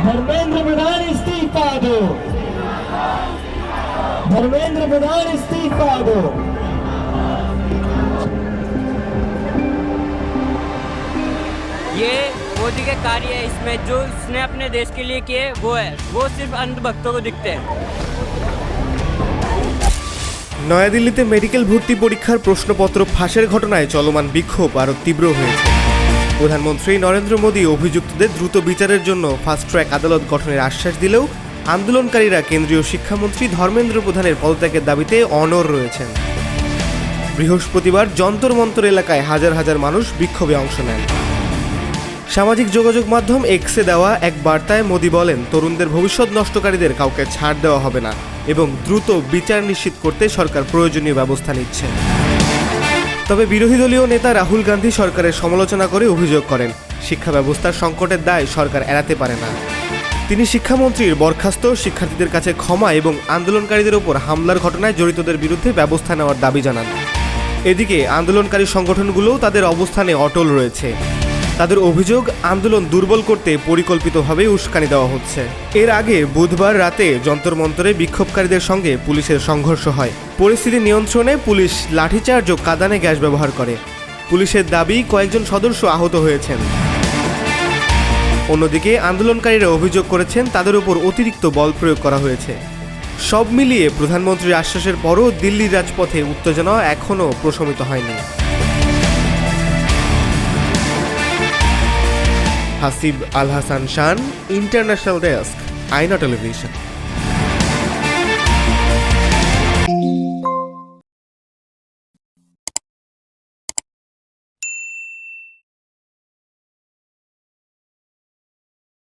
धर्मेंद्र प्रधान इस्तीफा दो, धर्मेंद्र प्रधान इस्तीफा दो। ये मोदी के कार्य है, इसमें जो उसने अपने देश के लिए किए वो है, वो सिर्फ अंधभक्तों को दिखते हैं। নয়াদিল্লিতে মেডিকেল ভর্তি পরীক্ষার প্রশ্নপত্র ফাঁসের ঘটনায় চলমান বিক্ষোভ আরও তীব্র হয়েছে। প্রধানমন্ত্রী নরেন্দ্র মোদী অভিযুক্তদের দ্রুত বিচারের জন্য ফাস্ট ট্র্যাক আদালত গঠনের আশ্বাস দিলেও আন্দোলনকারীরা কেন্দ্রীয় শিক্ষামন্ত্রী ধর্মেন্দ্র প্রধানের পদত্যাগের দাবিতে অনড় রয়েছেন। বৃহস্পতিবার যন্তর মন্তর এলাকায় হাজার হাজার মানুষ বিক্ষোভে অংশ নেন। সামাজিক যোগাযোগ মাধ্যম এক্সে দেওয়া এক বার্তায় মোদী বলেন, তরুণদের ভবিষ্যৎ নষ্টকারীদের কাউকে ছাড় দেওয়া হবে না এবং দ্রুত বিচার নিশ্চিত করতে সরকার প্রয়োজনীয় ব্যবস্থা নিচ্ছে। তবে বিরোধী দলীয় নেতা রাহুল গান্ধী সরকারের সমালোচনা করে অভিযোগ করেন, শিক্ষা ব্যবস্থার সংকটের দায় সরকার এড়াতে পারে না। তিনি শিক্ষামন্ত্রীর বরখাস্ত, শিক্ষার্থীদের কাছে ক্ষমা এবং আন্দোলনকারীদের ওপর হামলার ঘটনায় জড়িতদের বিরুদ্ধে ব্যবস্থা নেওয়ার দাবি জানান। এদিকে আন্দোলনকারী সংগঠনগুলোও তাদের অবস্থানে অটল রয়েছে। তাদের অভিযোগ, আন্দোলন দুর্বল করতে পরিকল্পিতভাবে উস্কানি দেওয়া হচ্ছে। এর আগে বুধবার রাতে যন্তর মন্তরে বিক্ষোভকারীদের সঙ্গে পুলিশের সংঘর্ষ হয়। পরিস্থিতি নিয়ন্ত্রণে পুলিশ লাঠিচার্জ ও কাঁদানে গ্যাস ব্যবহার করে। পুলিশের দাবি, কয়েকজন সদস্য আহত হয়েছেন। অন্যদিকে আন্দোলনকারীরা অভিযোগ করেছেন তাদের উপর অতিরিক্ত বল প্রয়োগ করা হয়েছে। সব মিলিয়ে প্রধানমন্ত্রীর আশ্বাসের পরও দিল্লির রাজপথে উত্তেজনা এখনও প্রশমিত হয়নি। হাসিব আল হাসান শান, ইন্টারন্যাশনাল ডেস্ক, আয়না টেলিভিশন।